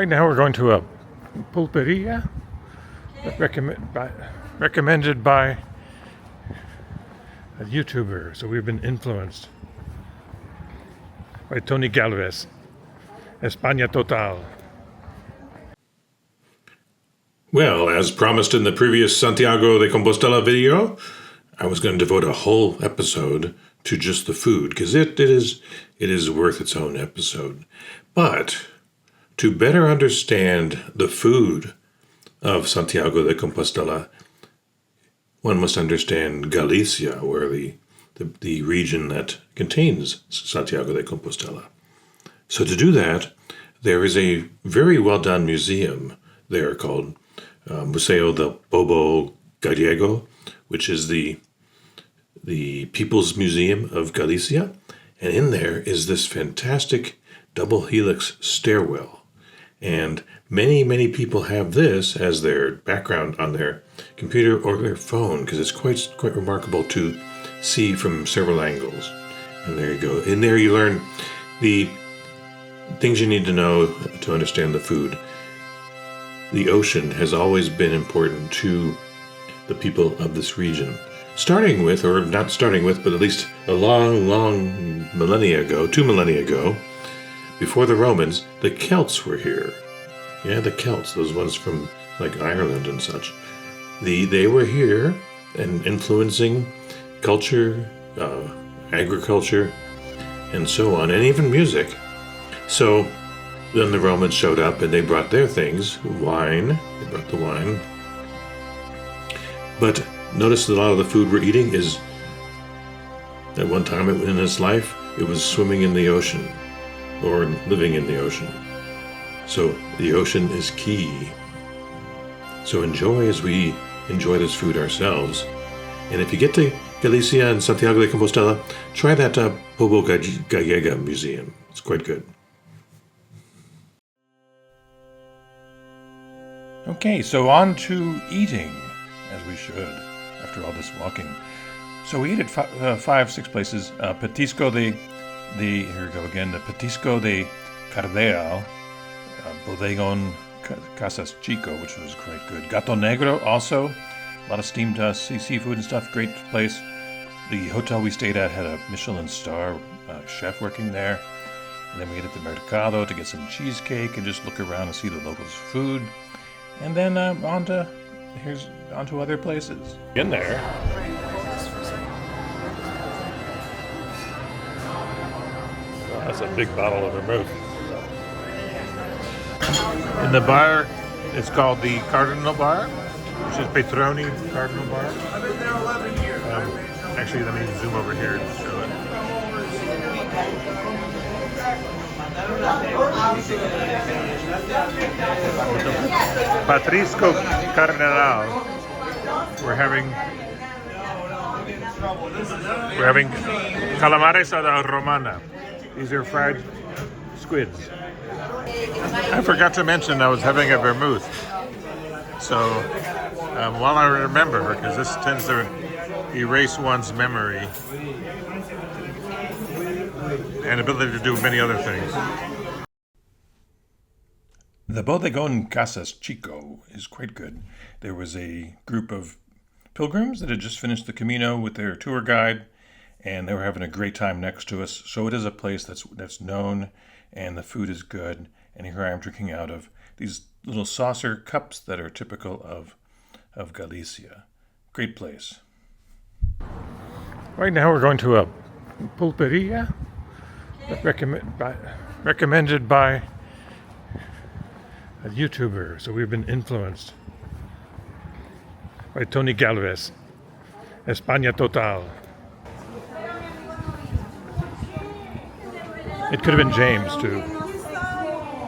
Right now we're going to a pulperia recommended by a YouTuber, so we've been influenced by Tony Galvez, España Total. Well, as promised in the previous Santiago de Compostela video, I was going to devote a whole episode to just the food, because it is worth its own episode. But to better understand the food of Santiago de Compostela, one must understand Galicia, where the region that contains Santiago de Compostela. So to do that, there is a very well-done museum there called Museo del Bobo Gallego, which is the People's Museum of Galicia. And in there is this fantastic double helix stairwell. And many, many people have this as their background on their computer or their phone, because it's quite remarkable to see from several angles. And there you go. In there you learn the things you need to know to understand the food. The ocean has always been important to the people of this region. Starting with, or not starting with, but at least a long, long millennia ago, 2 millennia ago, before the Romans, the Celts were here. Yeah, the Celts, those ones from like Ireland and such. They were here and influencing culture, agriculture, and so on, and even music. So then the Romans showed up and they brought their things, wine. They brought the wine. But notice that a lot of the food we're eating is, at one time in its life, it was swimming in the ocean or living in the ocean. So the ocean is key. So enjoy as we enjoy this food ourselves. And if you get to Galicia and Santiago de Compostela, try that Bobo Gallega museum. It's quite good. Okay, so on to eating, as we should, after all this walking. So we eat at 5-6 places. Petisco here we go again, the Petisco de Cardeal, Bodegon Casas Chico, which was quite good. Gato Negro also, a lot of steamed seafood and stuff, great place. The hotel we stayed at had a Michelin star chef working there. And then we ate at the Mercado to get some cheesecake and just look around and see the locals' food. And then on to other places. In there. Oh, that's a big bottle of vermouth. In the bar, it's called the Cardinal Bar, which is Petroni Cardinal Bar. I've been there 11 years. Actually, let me zoom over here and show it. Patrisco Cardenal. We're having calamares a la romana. These are fried squids. I forgot to mention I was having a vermouth. So while I remember, because this tends to erase one's memory and ability to do many other things. The Bodegon Casas Chico is quite good. There was a group of pilgrims that had just finished the Camino with their tour guide, and they were having a great time next to us. So it is a place that's known, and the food is good. And here I am drinking out of these little saucer cups that are typical of Galicia. Great place. Right now we're going to a pulperia recommended by a YouTuber, so we've been influenced by Tony Galvez, España Total. It could have been James too.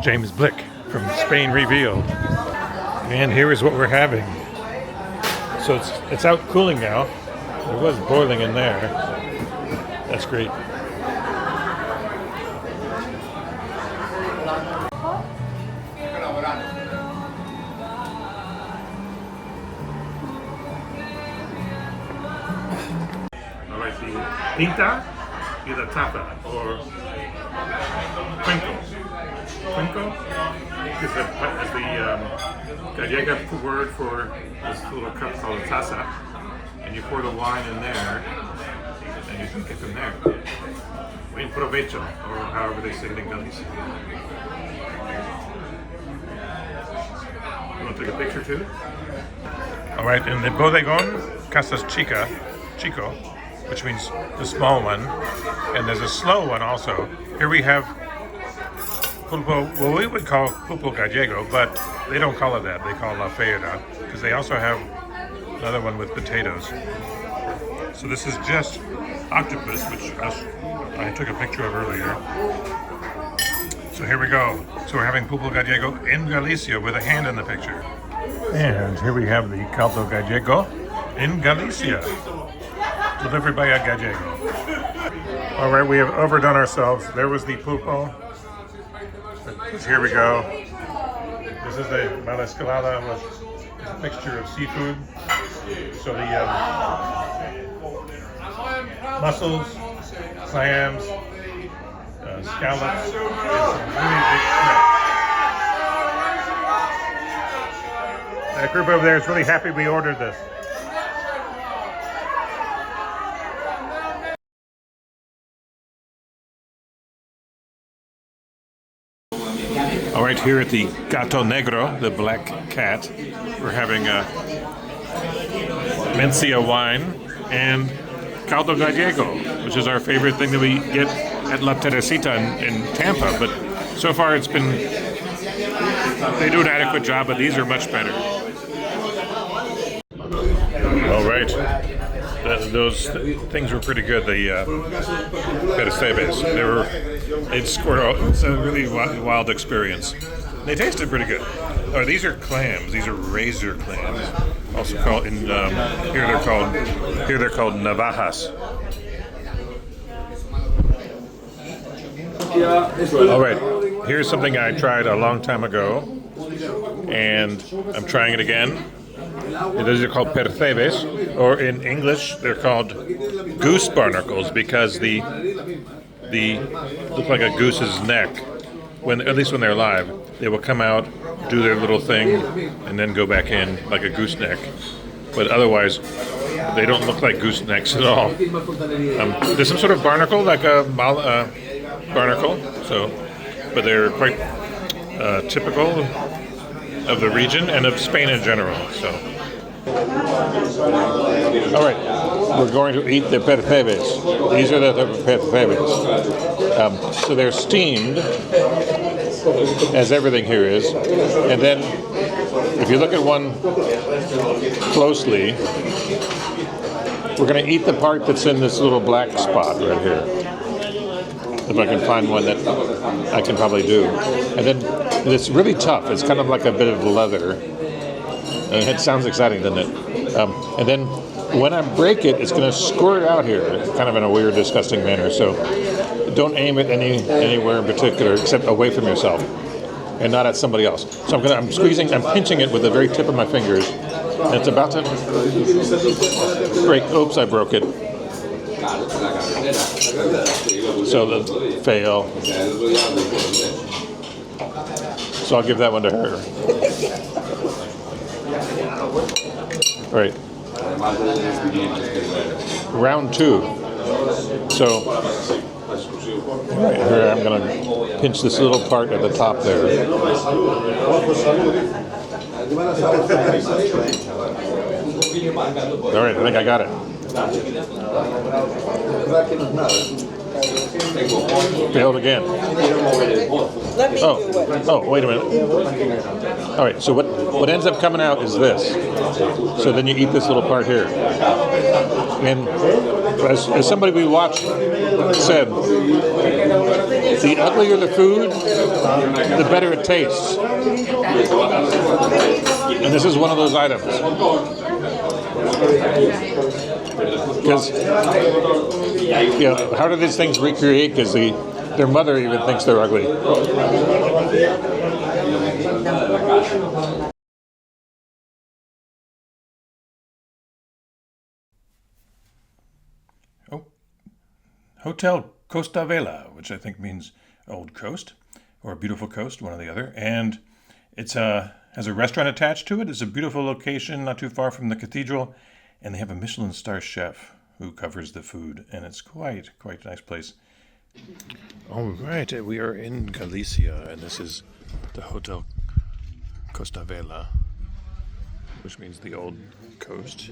James Blick from Spain Revealed. And here is what we're having. So it's out cooling now. It was boiling in there. That's great. I like the pinta y the tapa, or crinkle. Quinco is the Gallega word for this little cup called a taza, and you pour the wine in there, and you drink it from there. Buen provecho, or however they say it in Galician. You want to take a picture too? All right, in the bodegon, Casas Chico, which means the small one, and there's a slow one also. Here we have pulpo, well, we would call pulpo gallego, but they don't call it that. They call it la feira, because they also have another one with potatoes. So this is just octopus, which I took a picture of earlier. So here we go. So we're having pulpo gallego in Galicia with a hand in the picture. And here we have the caldo gallego in Galicia, delivered by a gallego. All right, we have overdone ourselves. There was the pulpo. Here we go. This is the malescalada with a mixture of seafood. So the mussels, clams, scallops, and some really big shrimp. That group over there is really happy we ordered this. All right, here at the Gato Negro, the black cat, we're having a Mencia wine and caldo gallego, which is our favorite thing that we get at La Teresita in Tampa. But so far it's been, they do an adequate job, but these are much better. All right, those things were pretty good. The percebes, they'd scored. It's a really wild experience. They tasted pretty good. Oh, these are clams. These are razor clams. Also called here they're called navajas. All right, here's something I tried a long time ago, and I'm trying it again. These are called percebes, or in English they're called goose barnacles, because the look like a goose's neck. At least when they're alive, they will come out, do their little thing, and then go back in like a gooseneck. But otherwise, they don't look like goosenecks at all. There's some sort of barnacle, like a barnacle. But they're quite typical of the region and of Spain in general. All right, we're going to eat the percebes. These are the percebes. So they're steamed, as everything here is. And then, if you look at one closely, we're going to eat the part that's in this little black spot right here. If I can find one that I can probably do. And then it's really tough. It's kind of like a bit of leather. And it sounds exciting, doesn't it? And then when I break it, it's going to squirt out here, kind of in a weird, disgusting manner. So don't aim it anywhere in particular, except away from yourself, and not at somebody else. So I'm pinching it with the very tip of my fingers, and it's about to break. Oops, I broke it. So the fail. So I'll give that one to her. All right. Round two. So right here, I'm going to pinch this little part at the top there. All right, I think I got it. Failed again. Let me do it. Oh, wait a minute. All right, so what ends up coming out is this. So then you eat this little part here. And as somebody we watched said, the uglier the food, the better it tastes. And this is one of those items. Because, how do these things recreate? Because their mother even thinks they're ugly. Oh, Hotel Costa Vela, which I think means Old Coast. or a beautiful coast, one or the other. And it's has a restaurant attached to it. It's a beautiful location, not too far from the cathedral. And they have a Michelin star chef who covers the food. And it's quite a nice place. All right, we are in Galicia, and this is the Hotel Costa Vela, which means the old coast.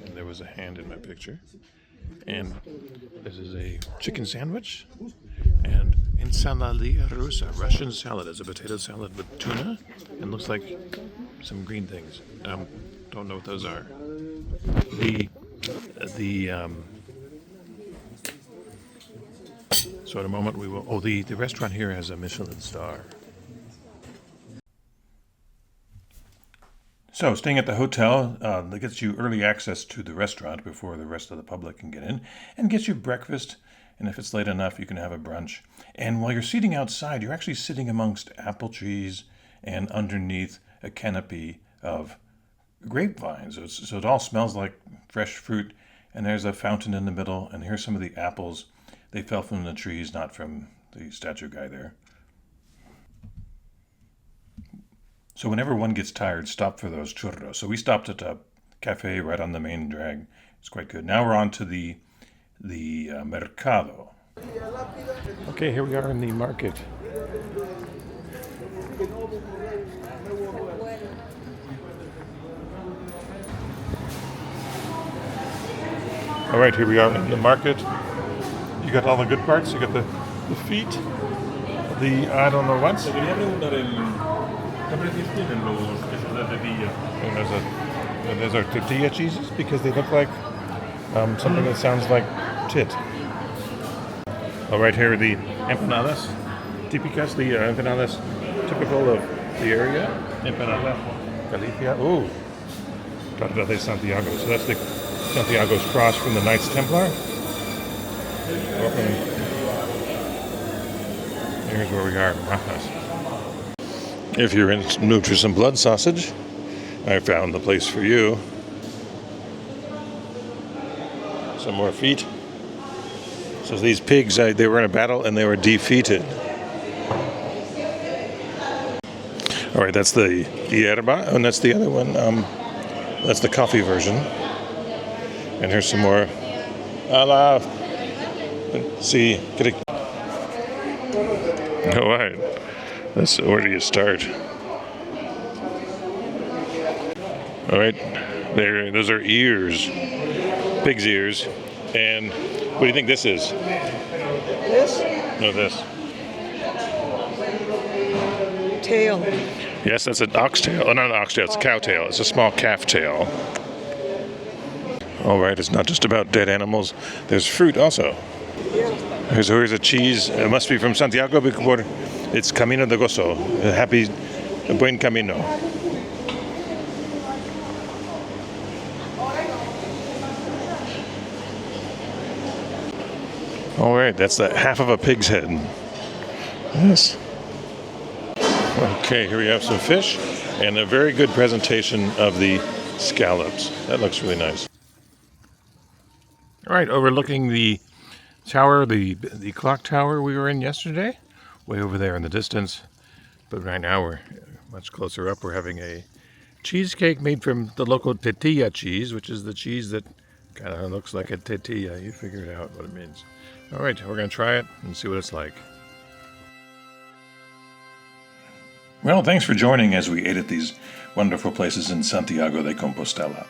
And there was a hand in my picture. And this is a chicken sandwich and ensalada rusa, Russian salad. It's a potato salad with tuna and looks like some green things. Don't know what those are. So in a moment we will. Oh, the restaurant here has a Michelin star. So, staying at the hotel that gets you early access to the restaurant before the rest of the public can get in, and gets you breakfast, and if it's late enough, you can have a brunch. And while you're seating outside, you're actually sitting amongst apple trees and underneath a canopy of grapevines. So it all smells like fresh fruit, and there's a fountain in the middle, and here's some of the apples. They fell from the trees, not from the statue guy there. So whenever one gets tired, stop for those churros. So we stopped at a cafe right on the main drag. It's quite good. Now we're on to the mercado. Okay, here we are in the market. All right, here we are in the market. You got all the good parts. You got the feet, the I don't know what. And those are tortilla cheeses because they look like something that sounds like tit. All right, here are the empanadas típicas, the empanadas typical of the area. Empanada Galicia. Ooh, Tarta de Santiago. So that's the Santiago's cross from the Knights Templar. Welcome. Here's where we are. If you're in mood for some blood sausage, I found the place for you. Some more feet. So these pigs, they were in a battle and they were defeated. All right, that's the yerba, and that's the other one. That's the coffee version. And here's some more. See, all right. Where do you start? All right, those are ears, pig's ears. And what do you think this is? This? No, this. Tail. Yes, that's an oxtail. Oh, not an oxtail, it's a cow tail. It's a small calf tail. All right, it's not just about dead animals. There's fruit also. Yeah. Here's a cheese. It must be from Santiago because it's Camino de Gozo. Happy, buen camino. All right, that's the half of a pig's head. Yes. Okay, here we have some fish and a very good presentation of the scallops. That looks really nice. All right, overlooking the tower, the clock tower we were in yesterday, way over there in the distance. But right now we're much closer up. We're having a cheesecake made from the local tortilla cheese, which is the cheese that kind of looks like a tortilla. You figured out what it means. All right, we're going to try it and see what it's like. Well, thanks for joining as we ate at these wonderful places in Santiago de Compostela.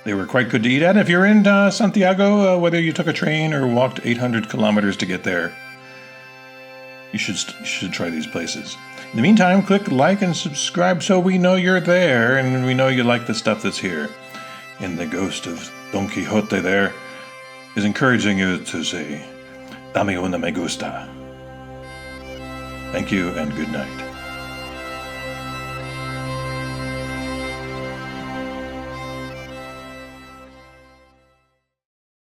They were quite good to eat at. If you're in Santiago, whether you took a train or walked 800 kilometers to get there, you should try these places. In the meantime, click like and subscribe so we know you're there and we know you like the stuff that's here. And the ghost of Don Quixote there is encouraging you to say, Dame una me gusta. Thank you and good night.